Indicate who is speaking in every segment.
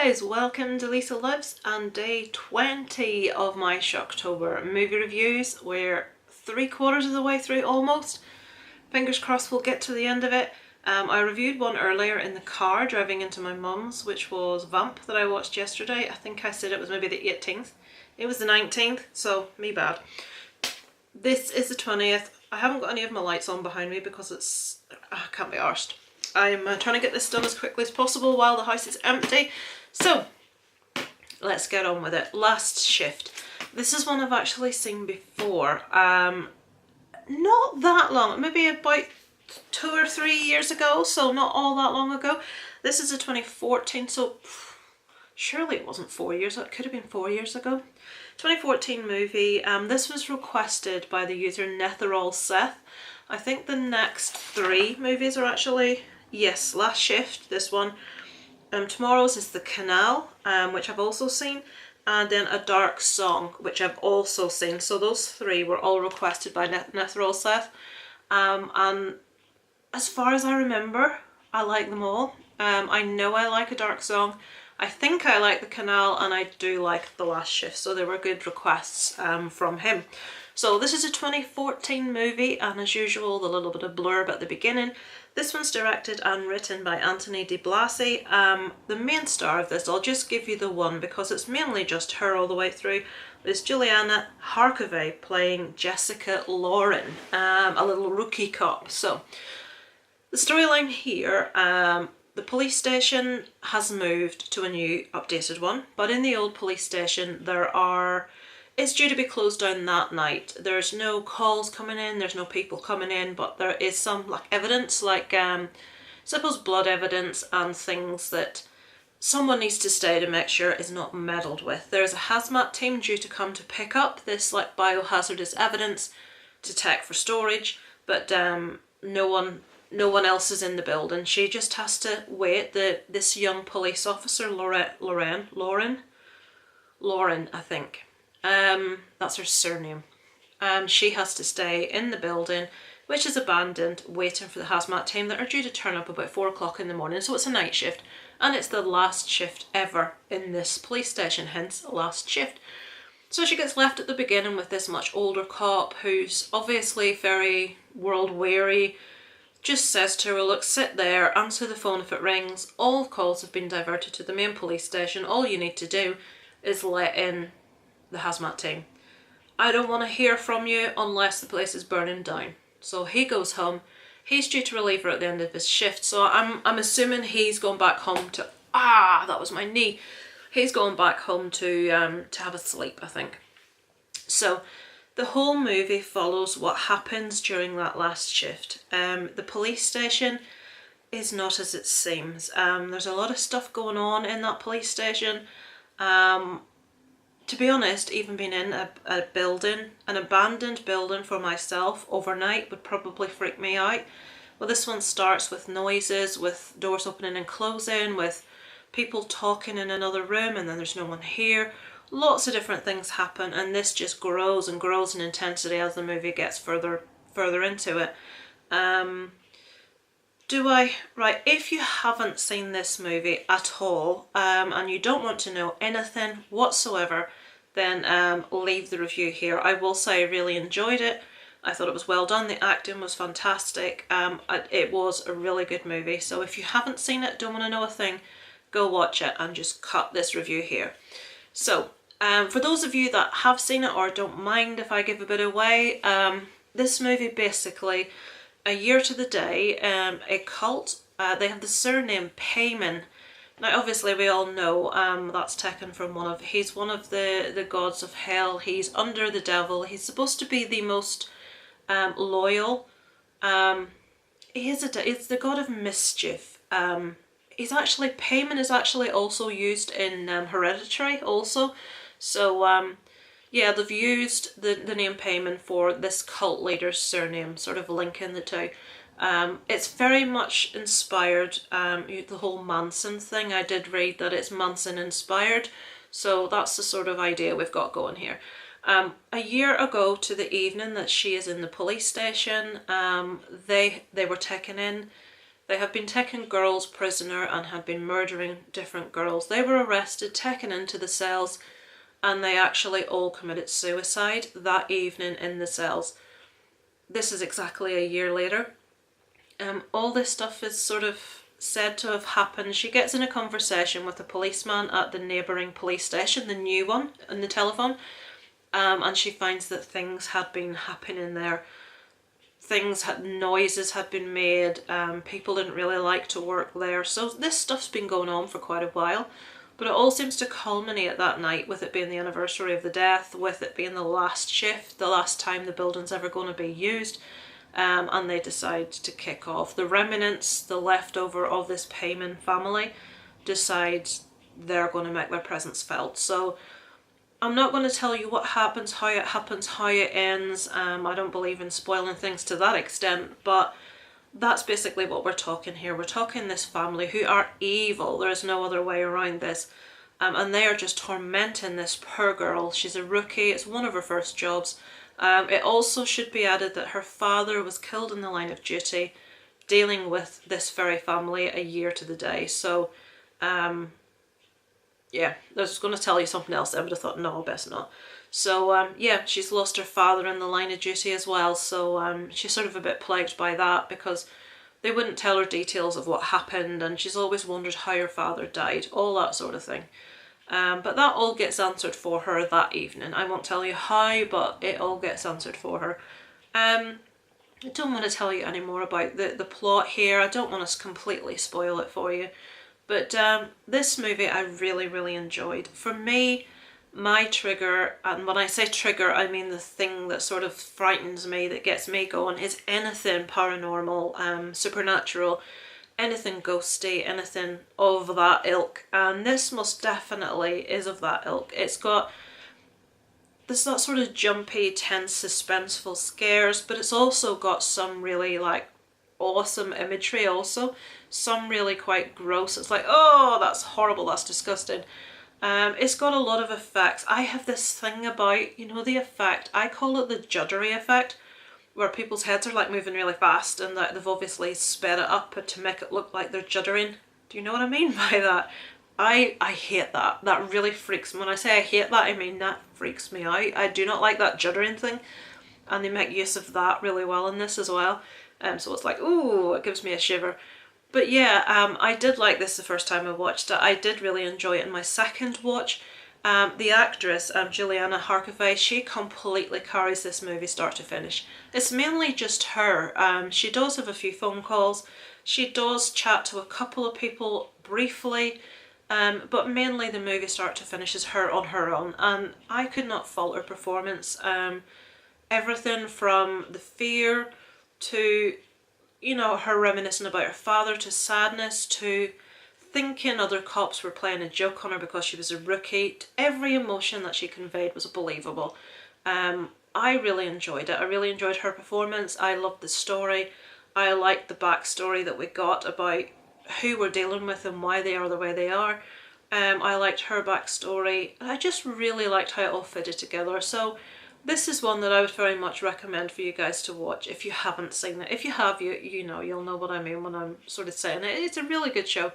Speaker 1: guys, welcome to Lisa Lives and day 20 of my Shocktober movie reviews. We're 3/4 of the way through almost. Fingers crossed we'll get to the end of it. I reviewed one earlier in the car driving into my mum's, which was Vamp, that I watched yesterday. I think I said it was maybe the 18th. It was the 19th, so me bad. This is the 20th. I haven't got any of my lights on behind me because I can't be arsed. I'm trying to get this done as quickly as possible while the house is empty. So, let's get on with it. Last Shift. This is one I've actually seen before. Not that long, maybe about 2 or 3 years ago, so not all that long ago. This is a 2014, so surely it wasn't 4 years, it could have been 4 years ago. 2014 movie. This was requested by the user Netharol Seth. I think the next 3 movies are actually, yes, Last Shift, this one. Tomorrow's is The Canal, which I've also seen, and then A Dark Song, which I've also seen. So those 3 were all requested by Netharol Seth. And as far as I remember, I like them all. I know I like A Dark Song. I think I like The Canal, and I do like The Last Shift, so they were good requests from him. So this is a 2014 movie, and as usual, the little bit of blurb at the beginning. This one's directed and written by Anthony Di Blasi. The main star of this, I'll just give you the one because it's mainly just her all the way through, is Juliana Harkavy playing Jessica Lauren, a little rookie cop. So the storyline here, the police station has moved to a new updated one, but in the old police station it's due to be closed down that night. There's no calls coming in, there's no people coming in, but there is some like evidence, like suppose blood evidence and things that someone needs to stay to make sure is not meddled with. There's a hazmat team due to come to pick up this like biohazardous evidence to take for storage, but no one else is in the building. She just has to wait. This young police officer, Lauren, I think. That's her surname. She has to stay in the building, which is abandoned, waiting for the hazmat team that are due to turn up about 4 o'clock in the morning. So it's a night shift, and it's the last shift ever in this police station, hence Last Shift. So she gets left at the beginning with this much older cop who's obviously very world weary. Just says to her, look, sit there, answer the phone if it rings. All calls have been diverted to the main police station. All you need to do is let in the hazmat team. I don't want to hear from you unless the place is burning down. So he goes home. He's due to relieve her at the end of his shift. So I'm assuming he's going back home to, that was my knee. He's going back home to have a sleep, I think. So the whole movie follows what happens during that last shift. The police station is not as it seems. There's a lot of stuff going on in that police station. To be honest, even being in a building, an abandoned building for myself overnight would probably freak me out. Well, this one starts with noises, with doors opening and closing, with people talking in another room, and then there's no one here. Lots of different things happen, and this just grows and grows in intensity as the movie gets further into it. Right, if you haven't seen this movie at all, and you don't want to know anything whatsoever, then leave the review here. I will say I really enjoyed it. I thought it was well done. The acting was fantastic. It was a really good movie. So if you haven't seen it, don't want to know a thing, go watch it and just cut this review here. So for those of you that have seen it or don't mind if I give a bit away, this movie basically, a year to the day, a cult, they have the surname Payman. Now obviously we all know that's taken from he's one of the gods of hell. He's under the devil. He's supposed to be the most loyal. He's the god of mischief. Payman is actually also used in Hereditary also. So yeah, they've used the name Payman for this cult leader's surname, sort of linking the two. It's very much inspired, the whole Manson thing. I did read that it's Manson inspired, so that's the sort of idea we've got going here. A year ago to the evening that she is in the police station, they were taken in They have been taking girls prisoner and had been murdering different girls. They were arrested, taken into the cells, and they actually all committed suicide that evening in the cells. This is exactly a year later. All this stuff is sort of said to have happened. She gets in a conversation with a policeman at the neighbouring police station, the new one, on the telephone, and she finds that things had been happening there. Noises had been made, people didn't really like to work there, so this stuff's been going on for quite a while. But it all seems to culminate that night with it being the anniversary of the death, with it being the last shift, the last time the building's ever going to be used, and they decide to kick off. The remnants, the leftover of this Payman family, decide they're going to make their presence felt. So I'm not going to tell you what happens, how it ends. I don't believe in spoiling things to that extent, but that's basically what we're talking here. We're talking this family who are evil. There's no other way around this. And they are just tormenting this poor girl. She's a rookie. It's one of her first jobs. It also should be added that her father was killed in the line of duty dealing with this very family a year to the day. So, yeah, I was going to tell you something else then, but I thought, no, best not. So, yeah, she's lost her father in the line of duty as well, so she's sort of a bit plagued by that because they wouldn't tell her details of what happened, and she's always wondered how her father died, all that sort of thing. But that all gets answered for her that evening. I won't tell you how, but it all gets answered for her. I don't want to tell you any more about the plot here. I don't want to completely spoil it for you. But this movie I really, really enjoyed. For me, my trigger, and when I say trigger, I mean the thing that sort of frightens me, that gets me going, is anything paranormal, supernatural, anything ghosty, anything of that ilk. And this most definitely is of that ilk. It's got this that sort of jumpy, tense, suspenseful scares, but it's also got some really like awesome imagery also. Some really quite gross. It's like, oh, that's horrible, that's disgusting. It's got a lot of effects. I have this thing about, you know, the effect, I call it the juddery effect, where people's heads are like moving really fast and that they've obviously sped it up to make it look like they're juddering. Do you know what I mean by that? I hate that. That really freaks me. When I say I hate that, I mean that freaks me out. I do not like that juddering thing, and they make use of that really well in this as well. So it's like, ooh, it gives me a shiver. But yeah, I did like this the first time I watched it. I did really enjoy it in my second watch. The actress, Juliana Harkavy, she completely carries this movie start to finish. It's mainly just her. She does have a few phone calls. She does chat to a couple of people briefly. But mainly the movie start to finish is her on her own. And I could not fault her performance. Everything from the fear to, you know, her reminiscing about her father, to sadness, to thinking other cops were playing a joke on her because she was a rookie. Every emotion that she conveyed was believable. I really enjoyed it. I really enjoyed her performance. I loved the story. I liked the backstory that we got about who we're dealing with and why they are the way they are. I liked her backstory. I just really liked how it all fitted together. So this is one that I would very much recommend for you guys to watch if you haven't seen it. If you have, you know, you'll know what I mean when I'm sort of saying it. It's a really good show.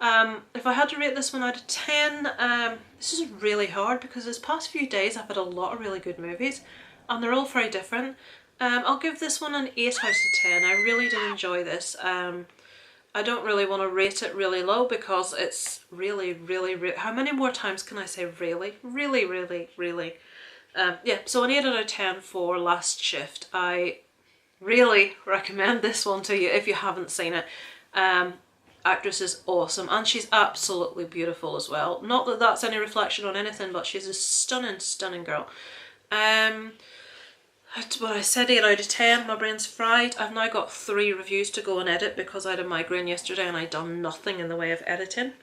Speaker 1: If I had to rate this one out of 10, this is really hard because this past few days I've had a lot of really good movies and they're all very different. I'll give this one an 8 out of 10. I really did enjoy this. I don't really want to rate it really low because it's really, really, how many more times can I say really? Really, really, really. Yeah, so an 8 out of 10 for Last Shift. I really recommend this one to you if you haven't seen it. Actress is awesome and she's absolutely beautiful as well. Not that that's any reflection on anything, but she's a stunning, stunning girl. Well, I said 8 out of 10, my brain's fried. I've now got 3 reviews to go and edit because I had a migraine yesterday and I'd done nothing in the way of editing.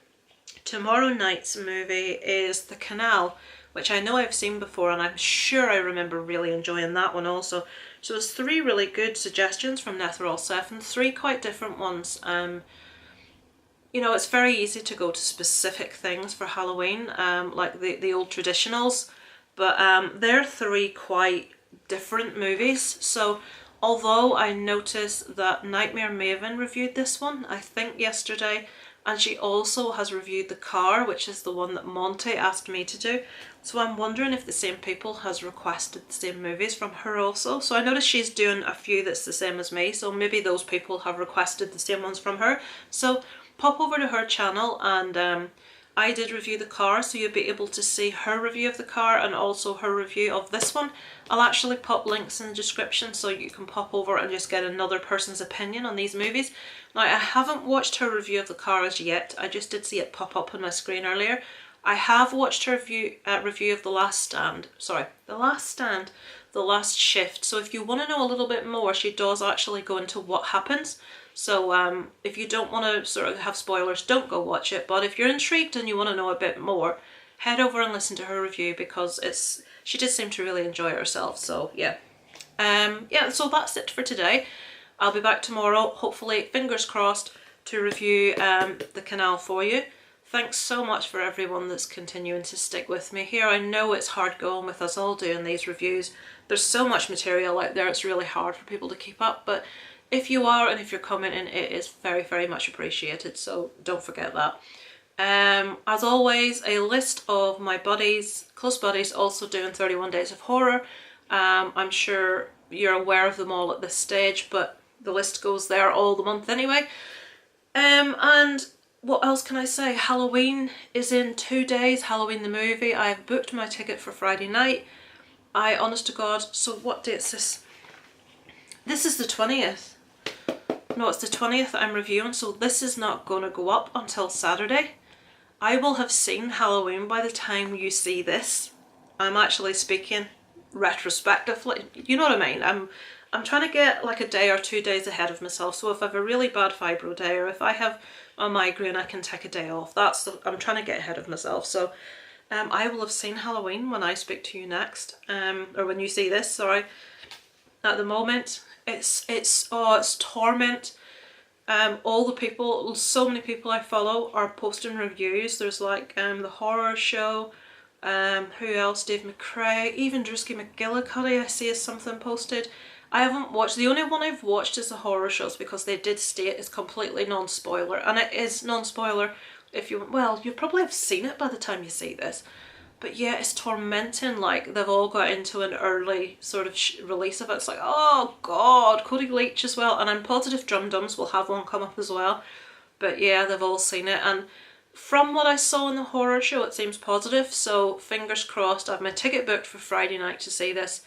Speaker 1: Tomorrow night's movie is The Canal, which I know I've seen before and I'm sure I remember really enjoying that one also. So there's 3 really good suggestions from Netharol Seth and 3 quite different ones. You know, it's very easy to go to specific things for Halloween, like the old traditionals, but they're 3 quite different movies. So Although I noticed that Nightmare Maven reviewed this one, I think yesterday, and she also has reviewed The Car, which is the one that Monty asked me to do. So I'm wondering if the same people has requested the same movies from her also. So I noticed she's doing a few that's the same as me, so maybe those people have requested the same ones from her. So pop over to her channel, and I did review The Car, so you'll be able to see her review of The Car and also her review of this one. I'll actually pop links in the description so you can pop over and just get another person's opinion on these movies. Now, I haven't watched her review of The Car as yet. I just did see it pop up on my screen earlier. I have watched her review of The Last Stand. Sorry, The Last Stand, The Last Shift. So if you want to know a little bit more, she does actually go into what happens. So if you don't want to sort of have spoilers, don't go watch it. But if you're intrigued and you want to know a bit more, head over and listen to her review, because she did seem to really enjoy it herself. So yeah. Yeah, so that's it for today. I'll be back tomorrow, hopefully, fingers crossed, to review The Canal for you. Thanks so much for everyone that's continuing to stick with me here. I know it's hard going with us all doing these reviews. There's so much material out there, it's really hard for people to keep up, but if you are and if you're commenting, it is very, very much appreciated, so don't forget that. As always, a list of my buddies, close buddies, also doing 31 Days of Horror. I'm sure you're aware of them all at this stage, but the list goes there all the month anyway. And what else can I say? Halloween is in 2 days, Halloween the movie. I've booked my ticket for Friday night. Honest to God, so what date's this? This is the 20th. No, it's the 20th I'm reviewing, so this is not going to go up until Saturday. I will have seen Halloween by the time you see this. I'm actually speaking retrospectively, you know what I mean? I'm trying to get like a day or 2 days ahead of myself, so if I have a really bad fibro day or if I have a migraine, I can take a day off. I'm trying to get ahead of myself. So I will have seen Halloween when I speak to you next, or when you see this, sorry. At the moment, it's torment. All the people, so many people I follow are posting reviews. There's like The Horror Show, who else? Dave McCrae, even Drewski McGillicuddy I see is something posted. I haven't watched, the only one I've watched is The Horror Shows, because they did state it's completely non-spoiler, and it is non-spoiler if you, well, you probably have seen it by the time you see this. But yeah, it's tormenting. Like, they've all got into an early sort of release of it. It's like, oh god, Cody Leach as well. And I'm positive Drum Dums will have one come up as well. But yeah, they've all seen it. And from what I saw in The Horror Show, it seems positive. So fingers crossed. I have my ticket booked for Friday night to see this.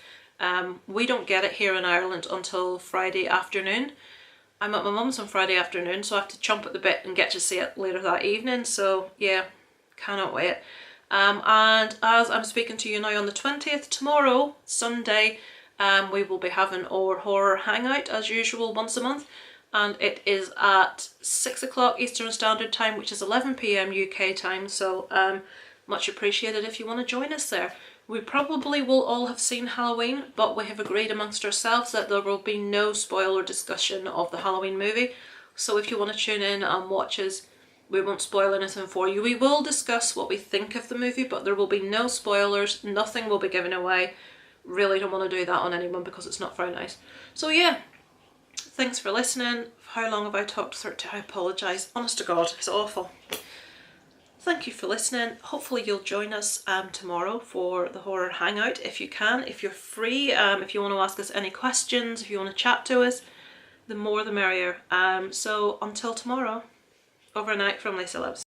Speaker 1: We don't get it here in Ireland until Friday afternoon. I'm at my mum's on Friday afternoon, so I have to chomp at the bit and get to see it later that evening. So yeah, cannot wait. And as I'm speaking to you now on the 20th, tomorrow, Sunday, we will be having our horror hangout as usual once a month, and it is at 6 o'clock Eastern Standard Time, which is 11 PM UK time, so much appreciated if you want to join us there. We probably will all have seen Halloween, but we have agreed amongst ourselves that there will be no spoiler discussion of the Halloween movie, so if you want to tune in and watch us, we won't spoil anything for you. We will discuss what we think of the movie, but there will be no spoilers. Nothing will be given away. Really don't want to do that on anyone because it's not very nice. So yeah, thanks for listening. How long have I talked? I apologise. Honest to God, it's awful. Thank you for listening. Hopefully you'll join us tomorrow for the horror hangout if you can. If you're free, if you want to ask us any questions, if you want to chat to us, the more the merrier. So until tomorrow. Overnight from Lisa Loves.